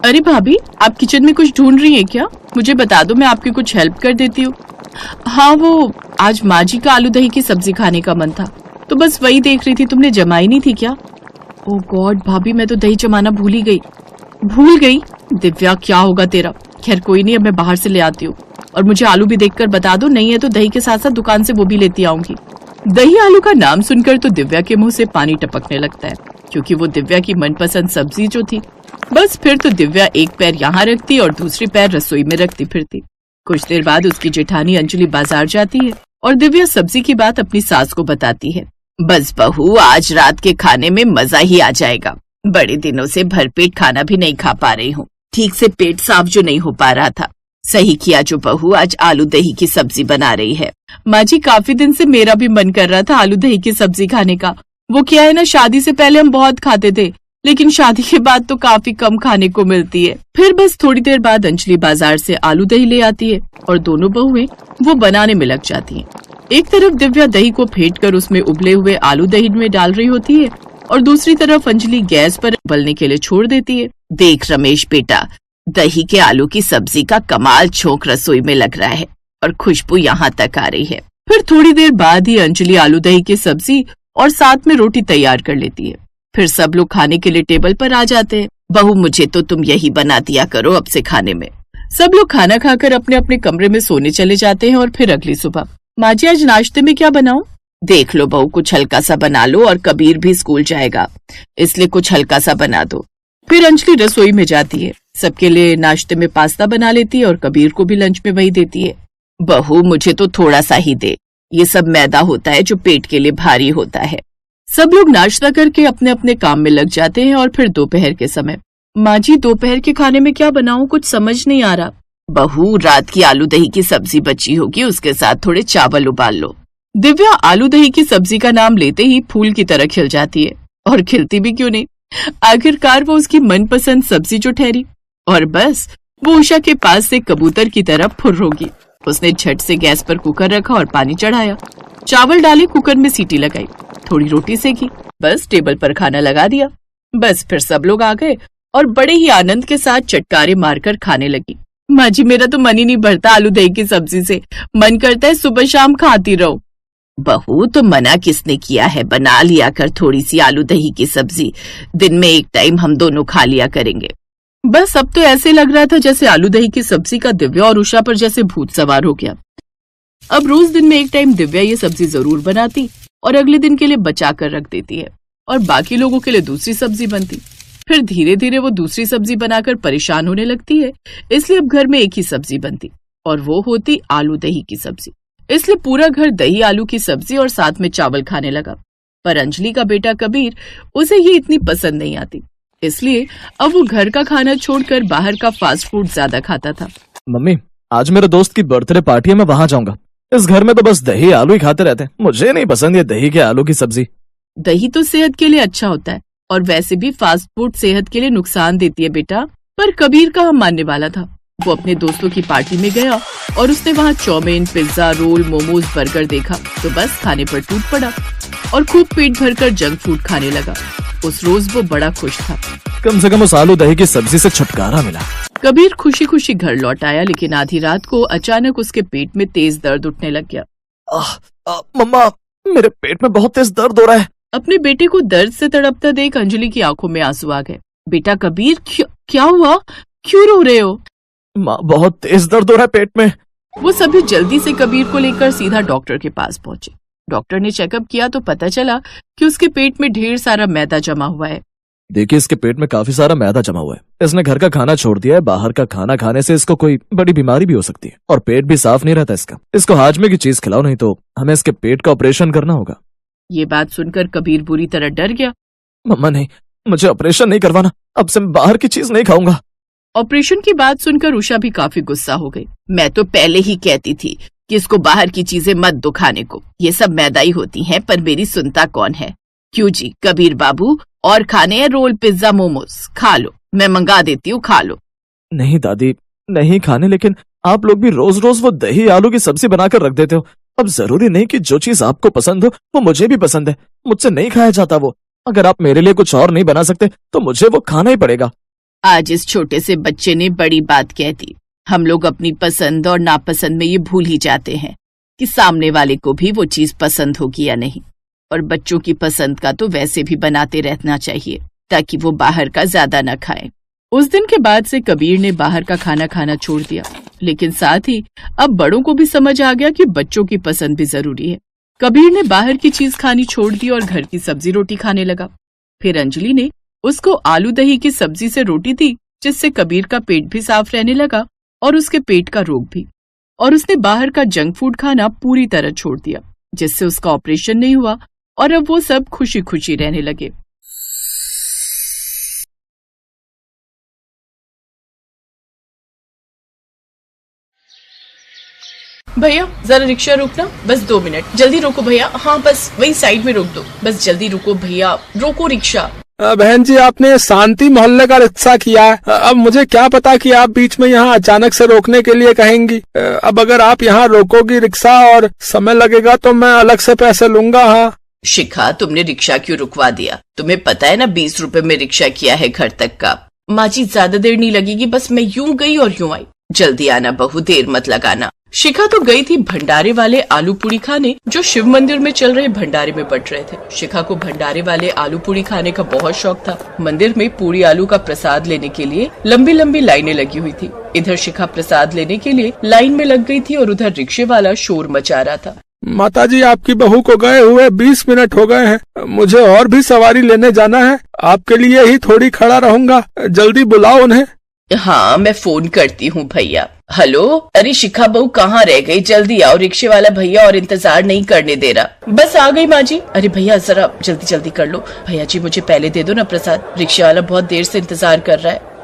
अरे भाभी, आप किचन में कुछ ढूंढ रही हैं क्या? मुझे बता दो, मैं आपकी कुछ हेल्प कर देती हूँ। हाँ, वो आज माँ जी का आलू दही की सब्जी खाने का मन था, तो बस वही देख रही थी। तुमने जमाई नहीं थी क्या? ओह गॉड भाभी, मैं तो दही जमाना भूल ही गई। भूल गई? दिव्या, क्या होगा तेरा। खैर कोई नहीं, अब मैं बाहर से ले आती हूँ। और मुझे आलू भी देखकर बता दो, नहीं है तो दही के साथ साथ दुकान से वो भी लेती आऊंगी। दही आलू का नाम सुनकर तो दिव्या के मुंह से पानी टपकने लगता है, क्योंकि वो दिव्या की मनपसंद सब्जी जो थी। बस फिर तो दिव्या एक पैर यहाँ रखती और दूसरी पैर रसोई में रखती फिरती। कुछ देर बाद उसकी जेठानी अंजलि बाजार जाती है और दिव्या सब्जी की बात अपनी सास को बताती है। बस बहू, आज रात के खाने में मजा ही आ जाएगा। बड़े दिनों से भरपेट खाना भी नहीं खा पा रही हूँ, ठीक से पेट साफ जो नहीं हो पा रहा था। सही किया जो बहू आज आलू दही की सब्जी बना रही है। माँ जी, काफी दिन से मेरा भी मन कर रहा था आलू दही की सब्जी खाने का। वो क्या है ना, शादी से पहले हम बहुत खाते थे, लेकिन शादी के बाद तो काफी कम खाने को मिलती है। फिर बस थोड़ी देर बाद अंजलि बाजार से आलू दही ले आती है और दोनों बहुएं वो बनाने में लग जाती हैं। एक तरफ दिव्या दही को फेंट कर उसमें उबले हुए आलू दही में डाल रही होती है और दूसरी तरफ अंजलि गैस पर उबलने के लिए छोड़ देती है। देख रमेश बेटा, दही के आलू की सब्जी का कमाल झोंक रसोई में लग रहा है और खुशबू यहाँ तक आ रही है। फिर थोड़ी देर बाद ही अंजलि आलू दही की सब्जी और साथ में रोटी तैयार कर लेती है। फिर सब लोग खाने के लिए टेबल पर आ जाते हैं। बहू, मुझे तो तुम यही बना दिया करो अब से खाने में। सब लोग खाना खाकर अपने अपने कमरे में सोने चले जाते हैं और फिर अगली सुबह, माँ जी आज नाश्ते में क्या बनाऊं? देख लो बहू, कुछ हल्का सा बना लो, और कबीर भी स्कूल जाएगा, इसलिए कुछ हल्का सा बना दो। फिर अंजलि रसोई में जाती है, सबके लिए नाश्ते में पास्ता बना लेती है और कबीर को भी लंच में वही देती है। बहू, मुझे तो थोड़ा सा ही दे, ये सब मैदा होता है जो पेट के लिए भारी होता है। सब लोग नाश्ता करके अपने अपने काम में लग जाते हैं और फिर दोपहर के समय, माँ जी दोपहर के खाने में क्या बनाऊं, कुछ समझ नहीं आ रहा। बहू, रात की आलू दही की सब्जी बची होगी, उसके साथ थोड़े चावल उबाल लो। दिव्या आलू दही की सब्जी का नाम लेते ही फूल की तरह खिल जाती है, और खिलती भी क्यों नहीं, आखिरकार वो उसकी मनपसंद सब्जी जो ठहरी। और बस वो उषा के पास से कबूतर की तरह फुर्र होगी। उसने झट से गैस पर कुकर रखा और पानी चढ़ाया, चावल डाले, कुकर में सीटी लगाई, थोड़ी रोटी सेकी, बस टेबल पर खाना लगा दिया। बस फिर सब लोग आ गए और बड़े ही आनंद के साथ चटकारे मारकर खाने लगी। माँ जी, मेरा तो मन ही नहीं भरता आलू दही की सब्जी से, मन करता है सुबह शाम खाती रहो। बहू, तो मना किसने किया है, बना लिया कर थोड़ी सी आलू दही की सब्जी, दिन में एक टाइम हम दोनों खा लिया करेंगे। बस अब तो ऐसे लग रहा था जैसे आलू दही की सब्जी का दिव्या और उषा पर जैसे भूत सवार हो गया। अब रोज दिन में एक टाइम दिव्या ये सब्जी जरूर बनाती और अगले दिन के लिए बचा कर रख देती है, और बाकी लोगों के लिए दूसरी सब्जी बनती। फिर धीरे धीरे वो दूसरी सब्जी बनाकर परेशान होने लगती है, इसलिए अब घर में एक ही सब्जी बनती, और वो होती आलू दही की सब्जी। इसलिए पूरा घर दही आलू की सब्जी और साथ में चावल खाने लगा। पर अंजलि का बेटा कबीर, उसे ये इतनी पसंद नहीं आती, इसलिए अब वो घर का खाना छोड़कर बाहर का फास्ट फूड ज्यादा खाता था। मम्मी, आज मेरे दोस्त की बर्थडे पार्टी है, मैं वहाँ जाऊंगा। इस घर में तो बस दही आलू ही खाते रहते हैं, मुझे नहीं पसंद ये दही के आलू की सब्जी। दही तो सेहत के लिए अच्छा होता है, और वैसे भी फास्ट फूड सेहत के लिए नुकसान देती है बेटा। पर कबीर कहाँ मानने वाला था। वो अपने दोस्तों की पार्टी में गया और उसने वहाँ chow mein, pizza, roll, momos, burger देखा, तो बस खाने पर टूट पड़ा और खूब पेट भरकर जंक फूड खाने लगा। उस रोज वो बड़ा खुश था, कम से कम उस आलू दही की सब्जी से छुटकारा मिला। कबीर खुशी खुशी घर लौट आया, लेकिन आधी रात को अचानक उसके पेट में तेज दर्द उठने लग गया। मम्मा, मेरे पेट में बहुत तेज दर्द हो रहा है। अपने बेटे को दर्द से तड़पता देख अंजलि की आंखों में आंसू आ गए। बेटा कबीर, क्या हुआ, क्यों रो रहे हो? माँ, बहुत तेज दर्द हो रहा है पेट में। वो सभी जल्दी से कबीर को लेकर सीधा डॉक्टर के पास पहुंचे। डॉक्टर ने चेकअप किया तो पता चला कि उसके पेट में ढेर सारा मैदा जमा हुआ है। देखिए, इसके पेट में काफी सारा मैदा जमा हुआ है। इसने घर का खाना छोड़ दिया है, बाहर का खाना खाने से इसको कोई बड़ी बीमारी भी हो सकती है, और पेट भी साफ नहीं रहता इसका। इसको हाजमे की चीज खिलाओ, नहीं तो हमें इसके पेट का ऑपरेशन करना होगा। ये बात सुनकर कबीर बुरी तरह डर गया। मम्मा नहीं, मुझे ऑपरेशन नहीं करवाना, अब से मैं बाहर की चीज नहीं खाऊंगा। ऑपरेशन की बात सुनकर उषा भी काफी गुस्सा हो गई। मैं तो पहले ही कहती थी कि इसको बाहर की चीजें मत दो खाने को, ये सब मैदाई होती हैं, पर मेरी सुनता कौन है। क्यों जी कबीर बाबू, और खाने हैं रोल, पिज्जा, मोमोज, खा लो, मैं मंगा देती हूँ, खा लो। नहीं दादी, नहीं खाने, लेकिन आप लोग भी रोज रोज वो दही आलू की सब्जी बनाकर रख देते हो। अब जरूरी नहीं कि जो चीज आपको पसंद हो वो मुझे भी पसंद है। मुझसे नहीं खाया जाता वो। अगर आप मेरे लिए कुछ और नहीं बना सकते तो मुझे वो खाना ही पड़ेगा। आज इस छोटे से बच्चे ने बड़ी बात कह दी। हम लोग अपनी पसंद और नापसंद में ये भूल ही जाते हैं कि सामने वाले को भी वो चीज पसंद होगी या नहीं। और बच्चों की पसंद का तो वैसे भी बनाते रहना चाहिए ताकि वो बाहर का ज्यादा न खाए। उस दिन के बाद से कबीर ने बाहर का खाना खाना छोड़ दिया, लेकिन साथ ही अब बड़ों को भी समझ आ गया कि बच्चों की पसंद भी जरूरी है। कबीर ने बाहर की चीज खानी छोड़ दी और घर की सब्जी रोटी खाने लगा। फिर अंजलि ने उसको आलू दही की सब्जी से रोटी दी, जिससे कबीर का पेट भी साफ रहने लगा और उसके पेट का रोग भी। और उसने बाहर का जंक फूड खाना पूरी तरह छोड़ दिया, जिससे उसका ऑपरेशन नहीं हुआ और अब वो सब खुशी खुशी रहने लगे। भैया जरा रिक्शा रोकना, बस 2 मिनट, जल्दी रोको भैया। हाँ बस वही साइड में रोक दो, बस जल्दी रुको भैया, रोको रिक्शा। बहन जी, आपने शांति मोहल्ले का रिक्शा किया है। अब मुझे क्या पता कि आप बीच में यहाँ अचानक से रोकने के लिए कहेंगी। अब अगर आप यहाँ रोकोगी रिक्शा और समय लगेगा तो मैं अलग से पैसे लूंगा। हाँ शिखा, तुमने रिक्शा क्यों रुकवा दिया? तुम्हें पता है ना 20 रुपए में रिक्शा किया है घर तक का। माँ जी ज्यादा देर नहीं लगेगी, बस मैं यूं गई और यूं आई। जल्दी आना बहू, देर मत लगाना। शिखा तो गई थी भंडारे वाले आलू पूड़ी खाने, जो शिव मंदिर में चल रहे भंडारे में बट रहे थे। शिखा को भंडारे वाले आलू पूड़ी खाने का बहुत शौक था। मंदिर में पूरी आलू का प्रसाद लेने के लिए लंबी लंबी लाइनें लगी हुई थी। इधर शिखा प्रसाद लेने के लिए लाइन में लग गई थी और उधर रिक्शे वाला शोर मचा रहा था। माताजी, आपकी बहू को गए हुए 20 मिनट हो गए हैं। मुझे और भी सवारी लेने जाना है। आपके लिए ही थोड़ी खड़ा रहूंगा, जल्दी बुलाओ उन्हें। हाँ मैं फोन करती हूँ भैया। हेलो, अरे शिखा बहू कहाँ रह गई? जल्दी आओ, रिक्शे वाला भैया और इंतजार नहीं करने दे रहा। बस आ गई माँ जी। अरे भैया जरा जल्दी जल्दी कर लो। भैया जी मुझे पहले दे दो ना प्रसाद, रिक्शे वाला बहुत देर से इंतजार कर रहा है।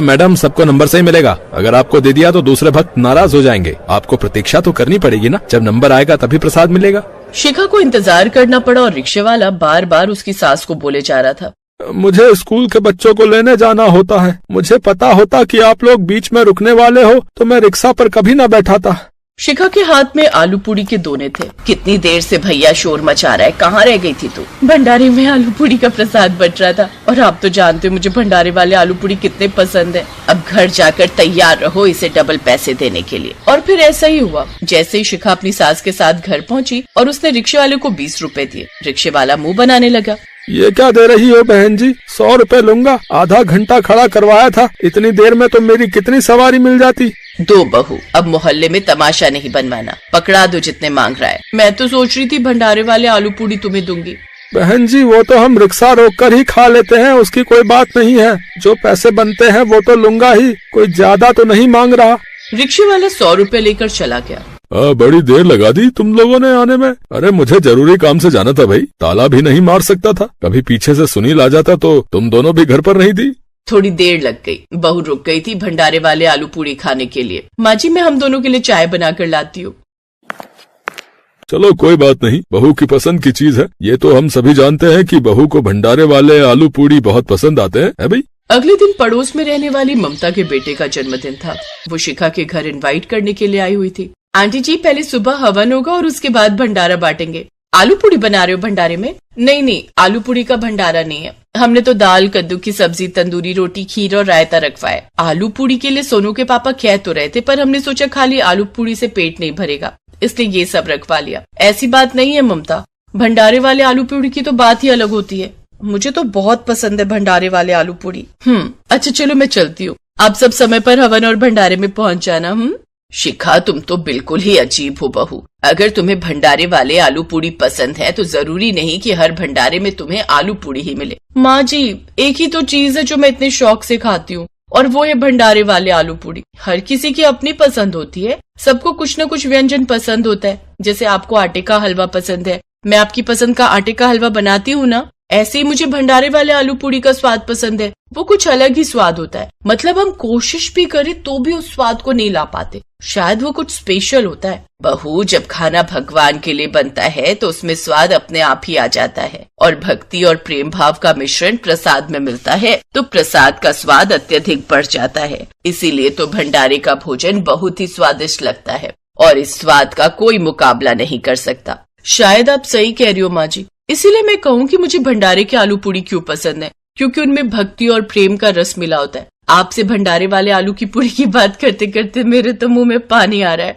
मैडम, सबको नंबर से ही मिलेगा। अगर आपको दे दिया तो दूसरे भक्त नाराज हो जाएंगे। आपको प्रतीक्षा तो करनी पड़ेगी ना, जब नंबर आएगा तभी प्रसाद मिलेगा। शिखा को इंतजार करना पड़ा और रिक्शे वाला बार बार उसकी सास को बोले जा रहा था। मुझे स्कूल के बच्चों को लेने जाना होता है। मुझे पता होता कि आप लोग बीच में रुकने वाले हो तो मैं रिक्शा पर कभी न बैठाता। शिखा के हाथ में आलू पूड़ी के दोने थे। कितनी देर से भैया शोर मचा रहा है, कहाँ रह गई थी तू? भंडारे में आलू पूड़ी का प्रसाद बट रहा था और आप तो जानते हो मुझे भंडारे वाले आलू पूड़ी कितने पसंद है। अब घर जाकर तैयार रहो इसे डबल पैसे देने के लिए। और फिर ऐसा ही हुआ। जैसे ही शिखा अपनी सास के साथ घर पहुँची और उसने रिक्शे वाले को 20 रुपए दिए, रिक्शे वाला मुँह बनाने लगा। ये क्या दे रही हो बहन जी? 100 रुपए लूंगा। आधा घंटा खड़ा करवाया था, इतनी देर में तो मेरी कितनी सवारी मिल जाती। दो बहू, अब मोहल्ले में तमाशा नहीं बनवाना, पकड़ा दो जितने मांग रहा है। मैं तो सोच रही थी भंडारे वाले आलू पूड़ी तुम्हें दूंगी। बहन जी वो तो हम रिक्शा रोक कर ही खा लेते हैं, उसकी कोई बात नहीं है। जो पैसे बनते हैं वो तो लूंगा ही, कोई ज्यादा तो नहीं मांग रहा। रिक्शे वाला 100 रुपए लेकर चला गया। बड़ी देर लगा दी तुम लोगों ने आने में। अरे मुझे जरूरी काम से जाना था भाई, ताला भी नहीं मार सकता था। कभी पीछे से सुनील आ जाता तो तुम दोनों भी घर पर नहीं थी। थोड़ी देर लग गई। बहू रुक गई थी भंडारे वाले आलू पूड़ी खाने के लिए। माँ जी मैं हम दोनों के लिए चाय बनाकर लाती हूँ। चलो कोई बात नहीं, बहू की पसंद की चीज है। ये तो हम सभी जानते हैं कि बहू को भंडारे वाले आलू पूड़ी बहुत पसंद आते हैं, है भाई। अगले दिन पड़ोस में रहने वाली ममता के बेटे का जन्मदिन था। वो शिखा के घर इनवाइट करने के लिए आई हुई थी। आंटी जी पहले सुबह हवन होगा और उसके बाद भंडारा बांटेंगे। आलू पूड़ी बना रहे हो भंडारे में? नहीं, आलू पूड़ी का भंडारा नहीं है। हमने तो दाल, कद्दू की सब्जी, तंदूरी रोटी, खीर और रायता रखवाया। आलू पूड़ी के लिए सोनू के पापा कह तो रहे थे, पर हमने सोचा खाली आलू पूड़ी से पेट नहीं भरेगा, इसलिए ये सब रखवा लिया। ऐसी बात नहीं है ममता, भंडारे वाले आलू पूड़ी की तो बात ही अलग होती है। मुझे तो बहुत पसंद है भंडारे वाले आलू पूड़ी। अच्छा चलो मैं चलती हूँ, आप सब समय पर हवन और भंडारे में पहुँच जाना। शिखा तुम तो बिल्कुल ही अजीब हो बहू। अगर तुम्हें भंडारे वाले आलू पूड़ी पसंद है तो जरूरी नहीं कि हर भंडारे में तुम्हें आलू पूड़ी ही मिले। माँ जी एक ही तो चीज है जो मैं इतने शौक से खाती हूँ, और वो है भंडारे वाले आलू पूड़ी। हर किसी की अपनी पसंद होती है, सबको कुछ न कुछ व्यंजन पसंद होता है। जैसे आपको आटे का हलवा पसंद है, मैं आपकी पसंद का आटे का हलवा बनाती हूँ ना, ऐसे ही मुझे भंडारे वाले आलू पूड़ी का स्वाद पसंद है। वो कुछ अलग ही स्वाद होता है। मतलब हम कोशिश भी करें तो भी उस स्वाद को नहीं ला पाते। शायद वो कुछ स्पेशल होता है। बहू जब खाना भगवान के लिए बनता है तो उसमें स्वाद अपने आप ही आ जाता है, और भक्ति और प्रेम भाव का मिश्रण प्रसाद में मिलता है तो प्रसाद का स्वाद अत्यधिक बढ़ जाता है। इसीलिए तो भंडारे का भोजन बहुत ही स्वादिष्ट लगता है और इस स्वाद का कोई मुकाबला नहीं कर सकता। शायद आप सही कह रही हो माँ जी। इसीलिए मैं कहूँ कि मुझे भंडारे के आलू पूड़ी क्यों पसंद है, क्योंकि उनमें भक्ति और प्रेम का रस मिला होता है। आपसे भंडारे वाले आलू की पूरी की बात करते करते मेरे तो मुंह में पानी आ रहा है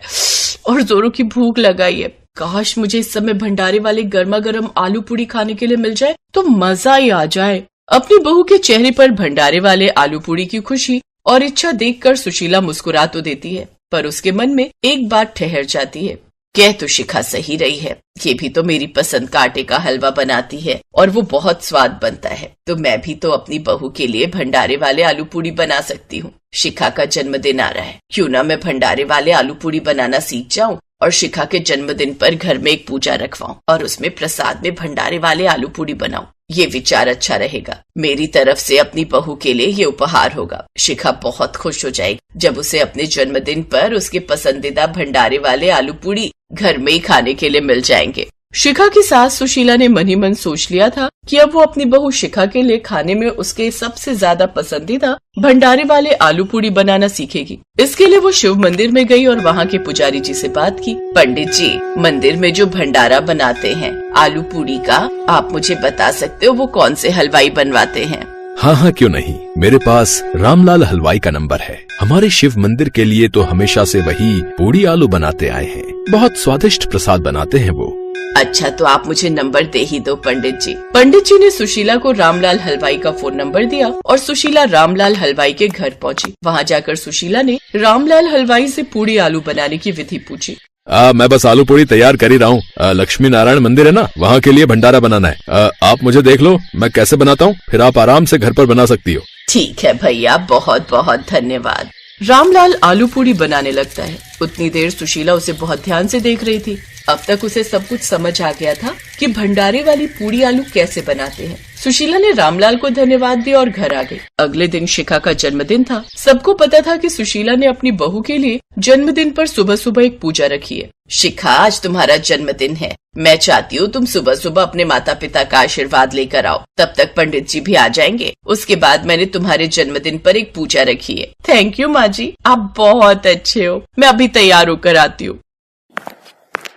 और जोरों की भूख लगाई है। काश मुझे इस समय भंडारे वाले गर्मा गर्म आलू पूरी खाने के लिए मिल जाए तो मजा ही आ जाए। अपनी बहू के चेहरे पर भंडारे वाले आलू पूरी की खुशी और इच्छा देखकर सुशीला मुस्कुरा तो देती है, पर उसके मन में एक बात ठहर जाती है। कह तो शिखा सही रही है, ये भी तो मेरी पसंद का आटे का हलवा बनाती है और वो बहुत स्वाद बनता है, तो मैं भी तो अपनी बहू के लिए भंडारे वाले आलू पूरी बना सकती हूँ। शिखा का जन्मदिन आ रहा है, क्यों ना मैं भंडारे वाले आलू पूरी बनाना सीख जाऊं और शिखा के जन्मदिन पर घर में एक पूजा रखवाऊं और उसमें प्रसाद में भंडारे वाले आलू पूरी बनाऊं। ये विचार अच्छा रहेगा। मेरी तरफ से अपनी बहू के लिए ये उपहार होगा। शिखा बहुत खुश हो जाएगी जब उसे अपने जन्मदिन पर उसके पसंदीदा भंडारे वाले आलू पूरी घर में ही खाने के लिए मिल जाएंगे। शिखा की सास सुशीला ने मन ही मन सोच लिया था कि अब वो अपनी बहू शिखा के लिए खाने में उसके सबसे ज्यादा पसंदीदा भंडारे वाले आलू पूरी बनाना सीखेगी। इसके लिए वो शिव मंदिर में गई और वहाँ के पुजारी जी से बात की। पंडित जी, मंदिर में जो भंडारा बनाते हैं आलू पूरी का, आप मुझे बता सकते हो वो कौन से हलवाई बनवाते हैं? हाँ, क्यों नहीं। मेरे पास रामलाल हलवाई का नंबर है। हमारे शिव मंदिर के लिए तो हमेशा से वही पूड़ी आलू बनाते आए हैं। बहुत स्वादिष्ट प्रसाद बनाते हैं वो। अच्छा, तो आप मुझे नंबर दे ही दो पंडित जी। पंडित जी ने सुशीला को रामलाल हलवाई का फोन नंबर दिया और सुशीला रामलाल हलवाई के घर पहुंची। वहां जाकर सुशीला ने रामलाल हलवाई से पूड़ी आलू बनाने की विधि पूछी। मैं बस आलू पूरी तैयार कर ही रहा हूँ। लक्ष्मी नारायण मंदिर है ना, वहाँ के लिए भंडारा बनाना है। आप मुझे देख लो मैं कैसे बनाता हूँ, फिर आप आराम से घर पर बना सकती हो। ठीक है भैया, बहुत बहुत धन्यवाद। रामलाल आलू पूरी बनाने लगता है। उतनी देर सुशीला उसे बहुत ध्यान से देख रही थी। अब तक उसे सब कुछ समझ आ गया था कि भंडारे वाली पूड़ी आलू कैसे बनाते हैं। सुशीला ने रामलाल को धन्यवाद दिया और घर आ गई। अगले दिन शिखा का जन्मदिन था। सबको पता था कि सुशीला ने अपनी बहू के लिए जन्मदिन पर सुबह सुबह एक पूजा रखी है। शिखा, आज तुम्हारा जन्मदिन है, मैं चाहती हूँ तुम सुबह सुबह अपने माता पिता का आशीर्वाद लेकर आओ। तब तक पंडित जी भी आ जाएंगे। उसके बाद मैंने तुम्हारे जन्मदिन पर एक पूजा रखी है। थैंक यू माँ जी, आप बहुत अच्छे हो। मैं अभी तैयार होकर आती हूँ।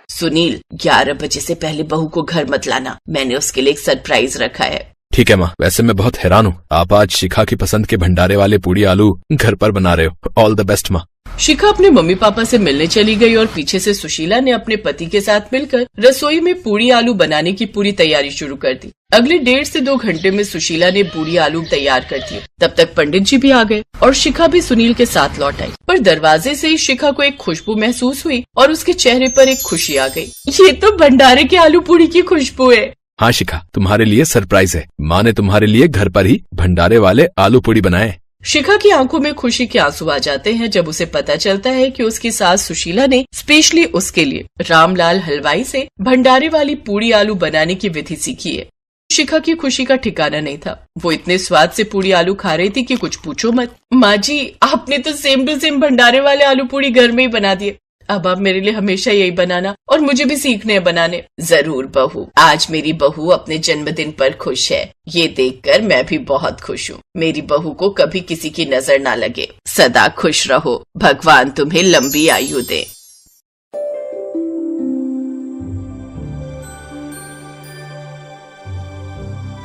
सुनील, 11 बजे से पहले बहू को घर मत लाना, मैंने उसके लिए एक सरप्राइज रखा है। ठीक है माँ, वैसे मैं बहुत हैरान हूँ, आप आज शिखा की पसंद के भंडारे वाले पूड़ी आलू घर पर बना रहे हो। ऑल द बेस्ट माँ। शिखा अपने मम्मी पापा से मिलने चली गई और पीछे से सुशीला ने अपने पति के साथ मिलकर रसोई में पूड़ी आलू बनाने की पूरी तैयारी शुरू कर दी। अगले 1.5 से 2 घंटे में सुशीला ने पूड़ी आलू तैयार कर दिए। तब तक पंडित जी भी आ गए और शिखा भी सुनील के साथ लौट आई। पर दरवाजे से ही शिखा को एक खुशबू महसूस हुई और उसके चेहरे पर एक खुशी आ गई। ये तो भंडारे के आलू पूड़ी की खुशबू है। हाँ शिखा, तुम्हारे लिए सरप्राइज है। माँ ने तुम्हारे लिए घर पर ही भंडारे वाले आलू पूड़ी बनाए। शिखा की आंखों में खुशी के आंसू आ जाते हैं जब उसे पता चलता है कि उसकी सास सुशीला ने स्पेशली उसके लिए रामलाल हलवाई से भंडारे वाली पूड़ी आलू बनाने की विधि सीखी है। शिखा की खुशी का ठिकाना नहीं था। वो इतने स्वाद से पूड़ी आलू खा रही थी कि कुछ पूछो मत। माँ जी, आपने तो सेम टू सेम भंडारे वाले आलू पूड़ी घर में ही बना दिए। अब आप मेरे लिए हमेशा यही बनाना और मुझे भी सीखने हैं बनाने। जरूर बहू, आज मेरी बहू अपने जन्मदिन पर खुश है, ये देखकर मैं भी बहुत खुश हूँ। मेरी बहू को कभी किसी की नजर ना लगे। सदा खुश रहो, भगवान तुम्हें लंबी आयु दे।